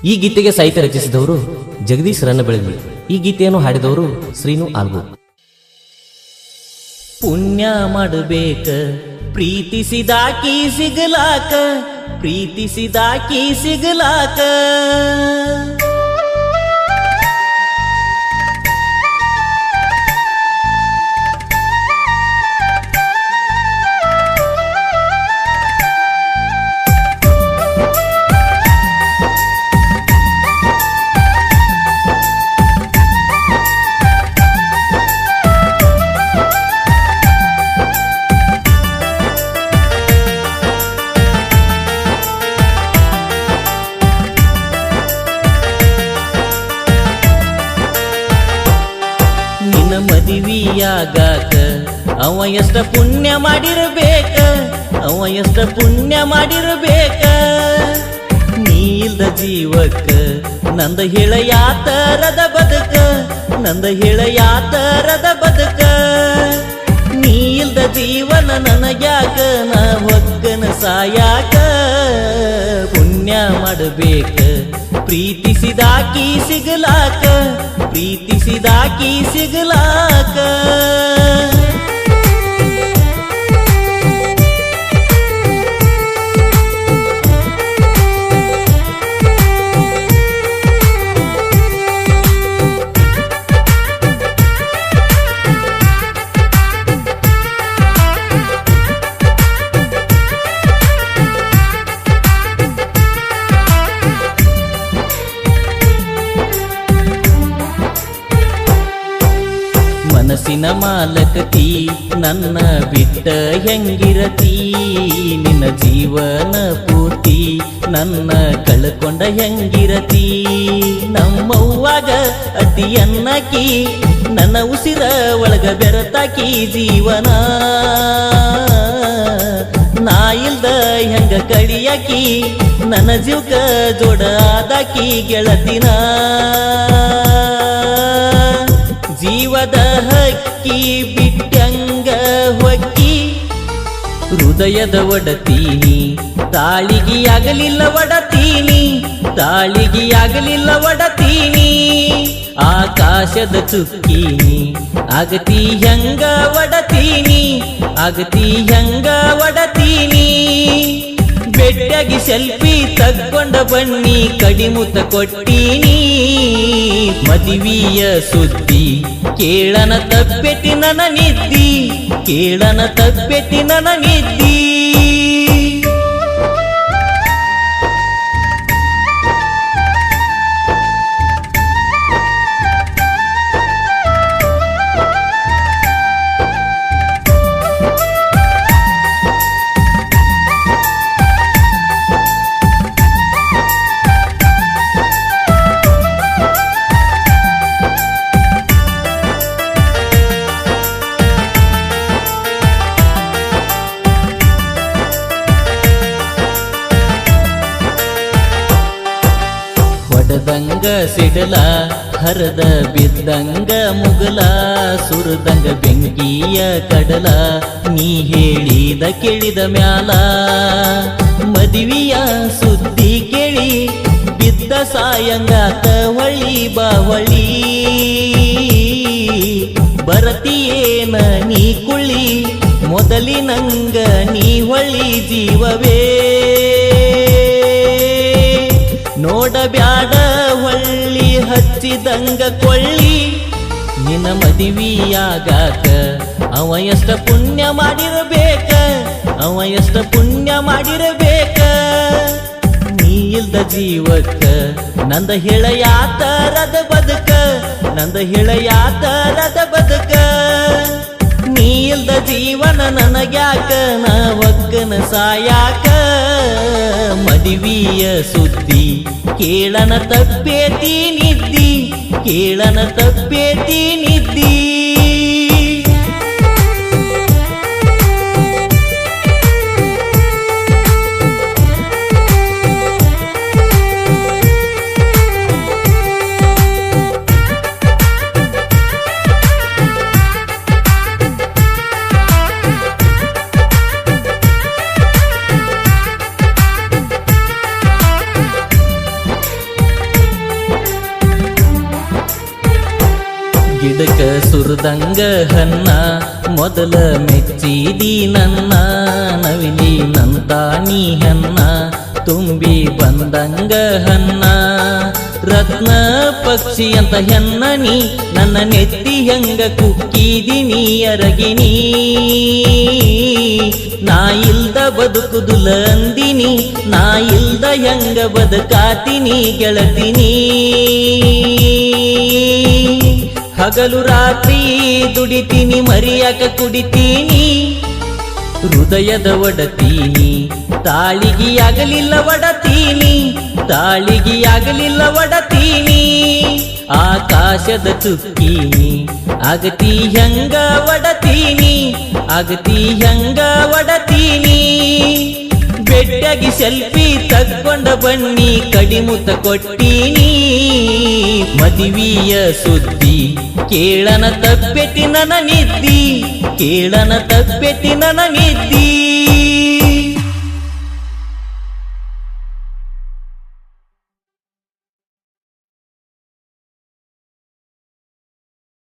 ಈ ಗೀತೆಗೆ ಸಾಹಿತ್ಯ ರಚಿಸಿದವರು ಜಗದೀಶ್ ರನ್ನಬೆಳಗಿ. ಈ ಗೀತೆಯನ್ನು ಹಾಡಿದವರು ಶ್ರೀನು ಆಲ್ಗು. ಪುಣ್ಯ ಮಾಡಬೇಕ ಪ್ರೀತಿಸಿದಾಕಿ ಸಿಗಲಾಕ, ಪ್ರೀತಿಸಿದಾಕಿ ಸಿಗಲಾಕ. ಮದುವೆಯಾಗಾಕ ಅವ ಎಷ್ಟ ಪುಣ್ಯ ಮಾಡಿರಬೇಕ, ಅವ ಎಷ್ಟ ಪುಣ್ಯ ಮಾಡಿರಬೇಕ. ನೀ ಇಲ್ದ ಜೀವಕ್ಕ ನಂದ ಹೇಳ ಯಾತರದ ಬದುಕ, ನಂದ ಹೇಳ ಯಾತರದ ಬದುಕ. ನೀ ಇಲ್ದ ಜೀವನ ನನಗ್ಯಾಕ, ನಾ ಹೊಕ್ಕನ ಸಾಯಾಕ. ಪುಣ್ಯ ಮಾಡಬೇಕ ಪ್ರೀತಿಸಿದಾಕಿ ಸಿಗಲಾಕ, ಪ್ರೀತಿಸಿದಾಕಿ ಸಿಗಲಾಕ. ಮನಸ್ಸಿನ ಮಾಲಕತಿ ನನ್ನ ಬಿಟ್ಟ ಹೆಂಗಿರತಿ, ನಿನ್ನ ಜೀವನ ಪೂರ್ತಿ ನನ್ನ ಕಳ್ಕೊಂಡ ಹೆಂಗಿರತಿ. ನಮ್ಮವ್ವಾಗ ಅತಿ ಅನ್ನಕಿ ನನ್ನ ಉಸಿರ ಒಳಗ ಬೆರತಾಕಿ ಜೀವನ. ನಾ ಇಲ್ದ ಹೆಂಗ ಕಳಿಯಾಕಿ ನನ್ನ ಜೀವಕ ಜೋಡ ಆದಾಕಿ ಗೆಳತಿನ. ಜೀವದ ಹಕ್ಕಿ ಬಿಟ್ಟಂಗ ಹೊಕ್ಕಿ ಹೃದಯದ ಒಡತೀನಿ, ತಾಳಿಗೆಯಾಗಲಿಲ್ಲ ಒಡತೀನಿ, ತಾಳಿಗೆಯಾಗಲಿಲ್ಲ ಒಡತೀನಿ. ಆಕಾಶದ ಚುಕ್ಕೀನಿ ಆಗತಿ ಹೆಂಗ ಒಡತೀನಿ, ಆಗತಿ ಹೆಂಗ ಒಡತೀನಿ. ಬೆಟ್ಟಾಗಿ ಸೆಲ್ಫಿ ತಕ್ಕೊಂಡ ಬನ್ನಿ ಕಡಿಮುತ್ತ ಕೊಟ್ಟೀನಿ. ಮದುವೆಯ ಸುದ್ದಿ ಕೇಳನ ತಪ್ಪೆಟ್ಟಿ ನನ್ನ ನಿದ್ದಿ, ಕೇಳನ ತಪ್ಪೆಟ್ಟಿ ನನ್ನ ನಿದ್ದಿ. ಹೊಡೆದಂಗ ಸಿಡಲ ಹರದ ಬಿದ್ದಂಗ ಮುಗಲ, ಸುರದಂಗ ಬೆಂಕಿಯ ಕಡಲ ನೀ ಹೇಳಿದ ಕೇಳಿದ ಮ್ಯಾಲ. ಮದುವೆಯ ಸುದ್ದಿ ಕೇಳಿ ಬಿದ್ದ ಸಾಯಂಗಾತ ಹೊಳಿ ಬಾವಳಿ. ಬರತಿಯೇನ ನೀ ಕುಳ್ಳಿ ಮೊದಲಿನಂಗ ನೀ ಹೊಳಿ ಜೀವವೇ. ನೋಡಬ್ಯಾಡ ಹೊಳ್ಳಿ ಹಚ್ಚಿದಂಗ ಕೊಳ್ಳಿ, ನಿನ್ನ ಮದುವೆಯಾಗಾಕ ಅವ ಎಷ್ಟ ಪುಣ್ಯ ಮಾಡಿರಬೇಕ, ಅವ ಎಷ್ಟ ಪುಣ್ಯ ಮಾಡಿರಬೇಕ. ನೀ ಇಲ್ದ ಜೀವಕ್ಕ ನಂದ ಹೇಳ ಯಾತರದ ಬದುಕ, ನಂದ ಹೇಳ ಯಾತರದ ಬದುಕ. ನೀ ಇಲ್ದ ಜೀವನ ನನಗ್ಯಾಕ, ನಾ ಒಕ್ಕನ ಸಾಯಾಕ. ಮದುವೆಯ ಸುದ್ದಿ ಕೇಳನ ತಪ್ಪೇತಿ ನಿದ್ದಿ, ಕೇಳನ ತಪ್ಪೇತಿ ನಿದ್ದಿ. ಗಿಡಕ ಸುರದಂಗ ಹನ್ನ ಮೊದಲ ಮೆಚ್ಚಿದಿ ನನ್ನ ನವಿಲಿ ನಂತಾನಿ ಹನ್ನ ತುಂಬಿ ಬಂದಂಗ ಹನ್ನ ರತ್ನ ಪಕ್ಷಿ ಅಂತ ಹೆನ್ನ ನೀ ನನ್ನ ನೆತ್ತಿ ಹೆಂಗ ಕುಕ್ಕಿದಿನಿ ಅರಗಿನಿ ನಾ ಇಲ್ದ ಬದುಕುದುಲ ಅಂದಿನಿ ನಾ ಇಲ್ದ ಹೆಂಗ ಬದುಕಾತೀನಿ ಗೆಳತಿನಿ ಹಗಲು ರಾತ್ರಿ ದುಡಿತೀನಿ ಮರಿಯಾಕ ಕುಡಿತೀನಿ ಹೃದಯದ ಒಡತೀನಿ ತಾಳಿಗೆಯಾಗಲಿಲ್ಲ ಒಡತೀನಿ ತಾಳಿಗೆಯಾಗಲಿಲ್ಲ ಒಡತೀನಿ ಆಕಾಶದ ಚುಕ್ಕೀನಿ ಆಗತಿ ಹೆಂಗ ಒಡತೀನಿ ಆಗತಿ ಹೆಂಗ ಒಡತೀನಿ ಬೆಟ್ಟಗಿ ಸೆಲ್ಫಿ ತಕ್ಕೊಂಡ ಬನ್ನಿ ಕಡಿಮುತ್ತ ಕೊಟ್ಟೀನಿ ಮದುವೆಯ ಸುದ್ದಿ ಕೇಳನ ತಪ್ಪೆಟ್ಟಿ ನನ್ನ ನಿದ್ದಿ ಕೇಳನ ತಪ್ಪೆಟ್ಟಿ ನನ್ನ ನಿದ್ದಿ